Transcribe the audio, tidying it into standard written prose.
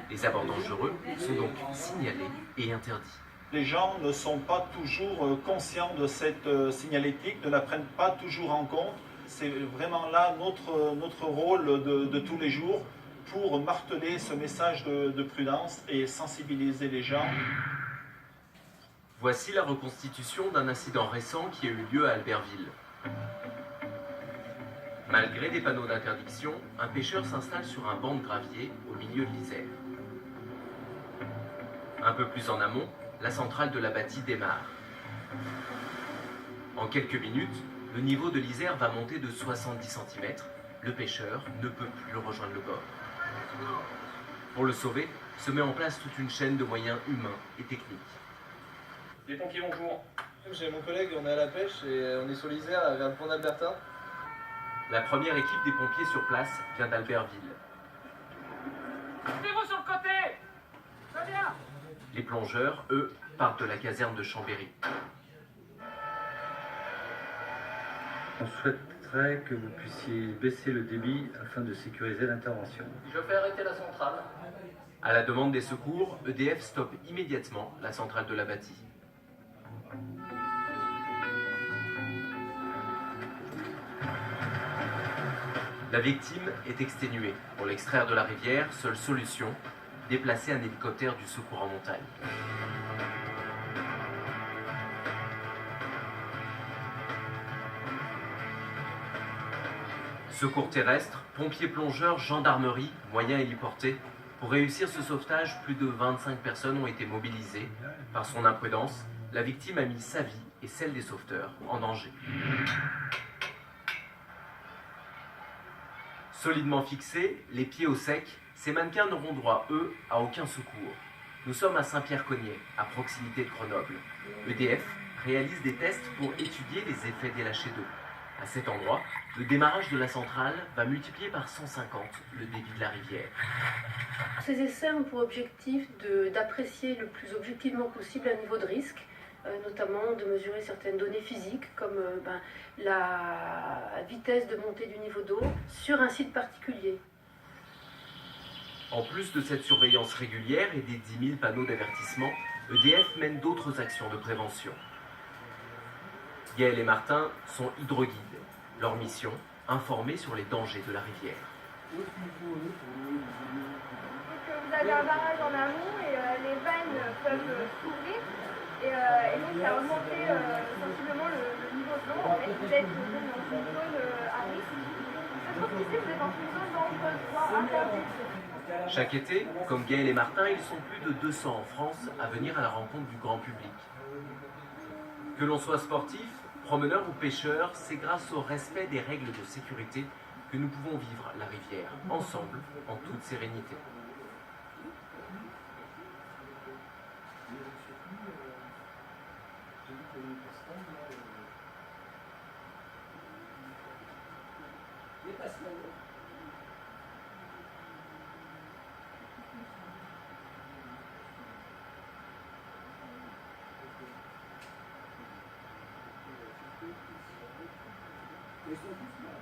Les abords dangereux sont donc signalés et interdits. Les gens ne sont pas toujours conscients de cette signalétique, ne la prennent pas toujours en compte. C'est vraiment là notre rôle de tous les jours pour marteler ce message de prudence et sensibiliser les gens. Voici la reconstitution d'un incident récent qui a eu lieu à Albertville. Malgré des panneaux d'interdiction, un pêcheur s'installe sur un banc de gravier au milieu de l'Isère. Un peu plus en amont, la centrale de la bâtie démarre. En quelques minutes, le niveau de l'Isère va monter de 70 cm. Le pêcheur ne peut plus rejoindre le bord. Pour le sauver, se met en place toute une chaîne de moyens humains et techniques. Les pompiers, bonjour. J'ai mon collègue, on est à la pêche et on est sur l'Isère vers le pont d'Alberta. La première équipe des pompiers sur place vient d'Albertville. Mettez-vous sur le côté. Très bien. Les plongeurs, eux, partent de la caserne de Chambéry. On souhaiterait que vous puissiez baisser le débit afin de sécuriser l'intervention. Je fais arrêter la centrale. À la demande des secours, EDF stoppe immédiatement la centrale de la bâtie. La victime est exténuée. Pour l'extraire de la rivière, seule solution, déplacer un hélicoptère du secours en montagne. Secours terrestre, pompiers plongeurs, gendarmerie, moyens héliportés. Pour réussir ce sauvetage, plus de 25 personnes ont été mobilisées. Par son imprudence, la victime a mis sa vie et celle des sauveteurs en danger. Solidement fixés, les pieds au sec, ces mannequins n'auront droit, eux, à aucun secours. Nous sommes à Saint-Pierre-Cognet, à proximité de Grenoble. EDF réalise des tests pour étudier les effets des lâchers d'eau. À cet endroit, le démarrage de la centrale va multiplier par 150 le débit de la rivière. Ces essais ont pour objectif d'apprécier le plus objectivement possible un niveau de risque, notamment de mesurer certaines données physiques comme la vitesse de montée du niveau d'eau sur un site particulier. En plus de cette surveillance régulière et des 10 000 panneaux d'avertissement, EDF mène d'autres actions de prévention. Gaël et Martin sont hydroguides. Leur mission, informer sur les dangers de la rivière. Donc, vous avez un barrage en amont et les vannes peuvent s'ouvrir et donc ça augmente sensiblement le niveau de l'eau. En fait, vous êtes dans une zone à risque. Je trouve qu'ici, vous êtes dans une zone dangereuse, voire interdite. Chaque été, comme Gaël et Martin, ils sont plus de 200 en France à venir à la rencontre du grand public. Que l'on soit sportif, promeneur ou pêcheur, c'est grâce au respect des règles de sécurité que nous pouvons vivre la rivière, ensemble, en toute sérénité. Ils sont tous là.